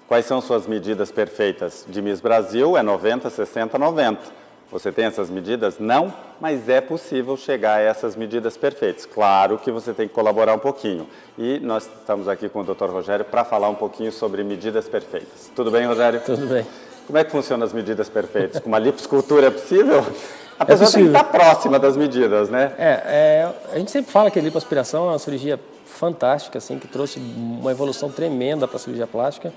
Quais são suas medidas perfeitas? De Miss Brasil é 90, 60, 90. Você tem essas medidas? Não, mas é possível chegar a essas medidas perfeitas. Claro que você tem que colaborar um pouquinho. E nós estamos aqui com o Dr. Rogério para falar um pouquinho sobre medidas perfeitas. Tudo bem, Rogério? Tudo bem. Como é que funcionam as medidas perfeitas? Com uma lipoescultura é possível? A pessoa tem que estar próxima das medidas, né? A gente sempre fala que a lipoaspiração é uma cirurgia fantástica, assim, que trouxe uma evolução tremenda para a cirurgia plástica,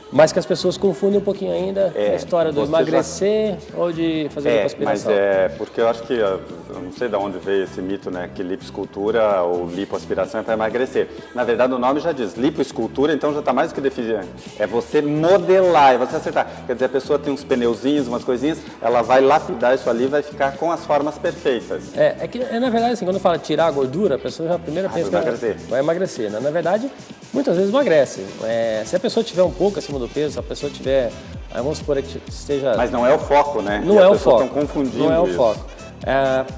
mas que as pessoas confundem um pouquinho ainda a história do emagrecer ou de fazer lipoaspiração. Mas porque eu acho que, eu não sei de onde veio esse mito, né, que lipoescultura ou lipoaspiração é para emagrecer. Na verdade, o nome já diz lipoescultura, então já está mais do que definido. É você modelar, é você acertar. Quer dizer, a pessoa tem uns pneuzinhos, umas coisinhas, ela vai lapidar isso ali e vai ficar com as formas perfeitas. Na verdade, assim, quando fala tirar a gordura, a pessoa já primeiro pensa que vai emagrecer, né? Na verdade, muitas vezes emagrece. Se a pessoa tiver um pouco acima do peso, se a pessoa tiver, vamos supor que esteja... Mas não é o foco, né? Não é o foco. Estão confundindo não é o isso. foco.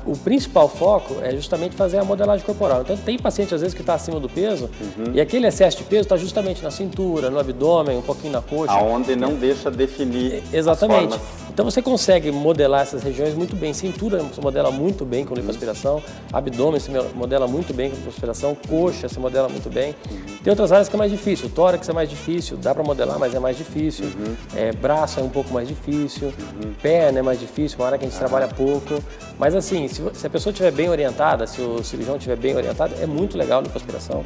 O principal foco é justamente fazer a modelagem corporal. Então, tem paciente, às vezes, que está acima do peso e aquele excesso de peso está justamente na cintura, no abdômen, um pouquinho na coxa. Aonde não deixa definir Exatamente. as formas. Então, você consegue modelar essas regiões muito bem. Cintura se modela muito bem com lipoaspiração, abdômen se modela muito bem com lipoaspiração, coxa se modela muito bem. Tem outras áreas que é mais difícil. O tórax é mais difícil, dá para modelar, mas é mais difícil. Braço é um pouco mais difícil. Perna é mais difícil, uma área que a gente trabalha pouco. Mas assim, se a pessoa estiver bem orientada, se o cirurgião estiver bem orientado, é muito legal a lipoaspiração.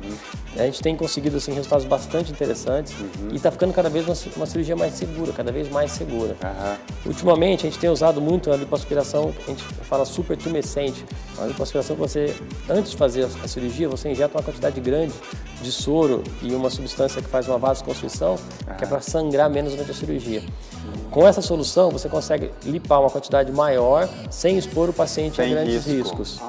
A gente tem conseguido assim, resultados bastante interessantes e está ficando cada vez uma cirurgia mais segura, cada vez mais segura. Ultimamente, a gente tem usado muito a lipoaspiração, a gente fala supertumescente. A lipoaspiração que você, antes de fazer a cirurgia, você injeta uma quantidade grande de soro e uma substância que faz uma vasoconstrição, que é para sangrar menos durante a cirurgia. Com essa solução, você consegue lipar uma quantidade maior sem expor o paciente a grandes riscos.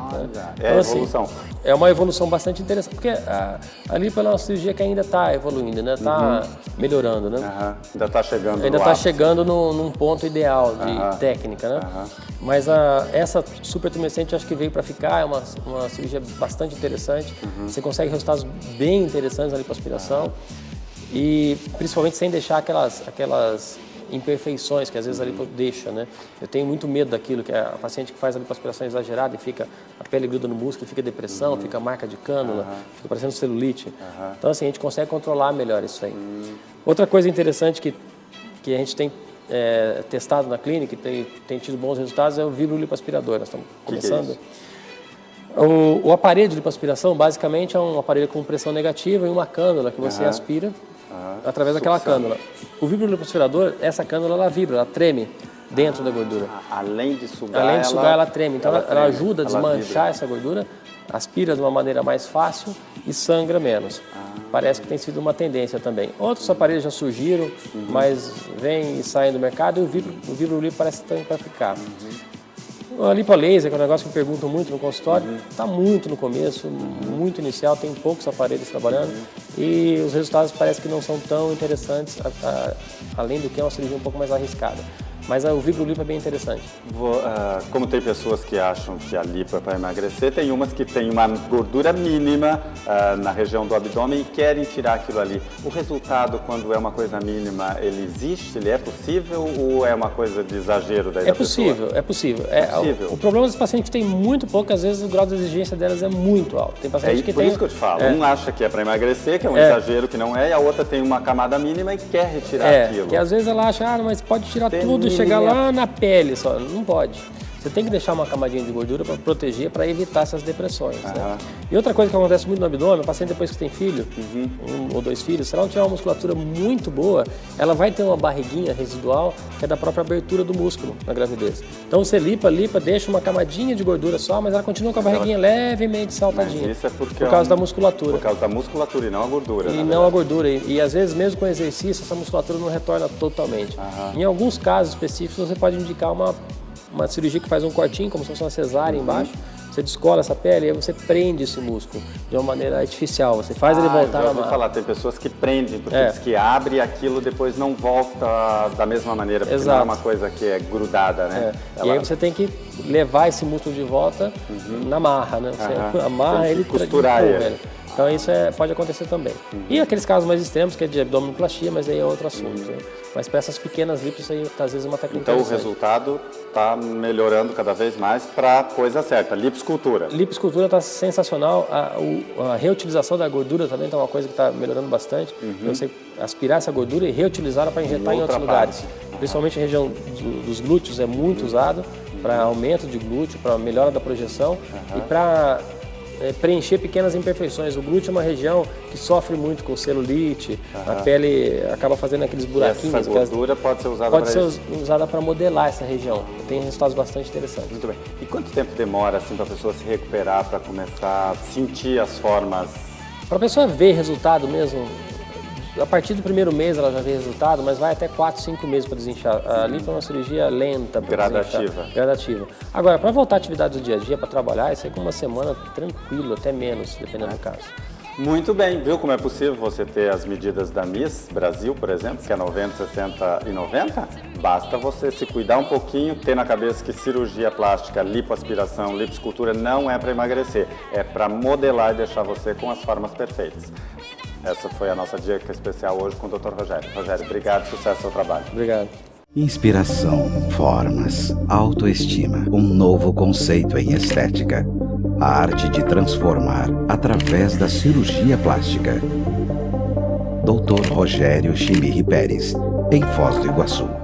É a evolução. Assim, é uma evolução bastante interessante, porque a lipo é uma cirurgia que ainda está evoluindo, né? Está melhorando, né? Ainda está chegando Ainda está chegando num ponto ideal de técnica, né? Mas essa supertumescente acho que veio para ficar, é uma cirurgia bastante interessante. Você consegue resultados bem interessantes na lipoaspiração e principalmente sem deixar aquelas imperfeições que às vezes a lipo deixa, né? Eu tenho muito medo daquilo, que é a paciente que faz a lipoaspiração exagerada e fica, a pele gruda no músculo, fica depressão, fica marca de cânula, fica parecendo celulite. Então assim, a gente consegue controlar melhor isso aí. Outra coisa interessante que a gente tem testado na clínica e tem tido bons resultados é o vibrolipoaspirador. Nós estamos começando. O aparelho de lipoaspiração basicamente é um aparelho com pressão negativa e uma cânula que você aspira através daquela cânula. O vibrolipoaspirador, essa cânula, ela vibra, ela treme dentro da gordura. Além de sugar, ela treme. Então ela ajuda a desmanchar essa gordura, aspira de uma maneira mais fácil e sangra menos. Parece que tem sido uma tendência também. Outros aparelhos já surgiram, mas vêm e saem do mercado e o vibrolipo parece que tem para ficar. A lipolaser, que é um negócio que perguntam muito no consultório, está muito no começo, muito inicial, tem poucos aparelhos trabalhando e os resultados parecem que não são tão interessantes, além do que é uma cirurgia um pouco mais arriscada. Mas o vibrolipo é bem interessante. Como tem pessoas que acham que a lipo é para emagrecer, tem umas que têm uma gordura mínima na região do abdômen e querem tirar aquilo ali. O resultado, quando é uma coisa mínima, ele existe? Ele é possível ou é uma coisa de exagero daí da pessoa? É possível. O problema dos pacientes que tem muito pouco, às vezes o grau de exigência delas é muito alto. Tem paciente que por isso que eu te falo. Um acha que é para emagrecer, que é um exagero que não é, e a outra tem uma camada mínima e quer retirar aquilo. Que às vezes ela acha, mas pode tirar tudo, chegar lá na pele só. Não pode. Você tem que deixar uma camadinha de gordura para proteger, para evitar essas depressões. Né? E outra coisa que acontece muito no abdômen, o paciente depois que tem filho, um ou dois filhos, se ela não tiver uma musculatura muito boa, ela vai ter uma barriguinha residual que é da própria abertura do músculo na gravidez. Então você lipa, deixa uma camadinha de gordura só, mas ela continua com a barriguinha levemente saltadinha. Mas isso é por causa da musculatura. Por causa da musculatura e não a gordura. E não a gordura. E às vezes mesmo com exercício, essa musculatura não retorna totalmente. Em alguns casos específicos você pode indicar uma cirurgia que faz um cortinho, como se fosse uma cesárea embaixo, você descola essa pele e aí você prende esse músculo de uma maneira artificial, você faz ele voltar na massa. Falar, tem pessoas que prendem, porque diz que abre e aquilo depois não volta da mesma maneira, porque não é uma coisa que é grudada, né? E aí você tem que levar esse músculo de volta na marra, né? Você amarra ele costurar ele. Então isso pode acontecer também. E aqueles casos mais extremos, que é de abdominoplastia, mas aí é outro assunto. Né? Mas para essas pequenas lipos, aí às vezes é uma técnica Então o resultado está melhorando cada vez mais para a coisa certa, lipoescultura. Lipoescultura está sensacional, a reutilização da gordura também está uma coisa que está melhorando bastante. Você aspirar essa gordura e reutilizá-la para injetar em outros lugares. Principalmente a região dos glúteos é muito usado para aumento de glúteo, para melhora da projeção e para preencher pequenas imperfeições. O glúteo é uma região que sofre muito com celulite, a pele acaba fazendo aqueles buraquinhos. E essa gordura pode ser usada para isso? Pode ser usada para modelar essa região. Tem resultados bastante interessantes. Muito bem. E quanto tempo demora assim, para a pessoa se recuperar, para começar a sentir as formas? Para a pessoa ver resultado mesmo, a partir do primeiro mês ela já vê resultado, mas vai até 4, 5 meses para desinchar. A lipo é uma cirurgia lenta para desinchar. Gradativa. Agora, para voltar à atividade do dia a dia, para trabalhar, isso aí com uma semana tranquilo, até menos, dependendo do caso. Muito bem, viu como é possível você ter as medidas da Miss Brasil, por exemplo, que é 90, 60 e 90? Basta você se cuidar um pouquinho, ter na cabeça que cirurgia plástica, lipoaspiração, lipoescultura não é para emagrecer, é para modelar e deixar você com as formas perfeitas. Essa foi a nossa dica especial hoje com o Dr. Rogério. Rogério, obrigado, sucesso ao trabalho. Obrigado. Inspiração, formas, autoestima, um novo conceito em estética. A arte de transformar através da cirurgia plástica. Dr. Rogério Chimiri Pérez, em Foz do Iguaçu.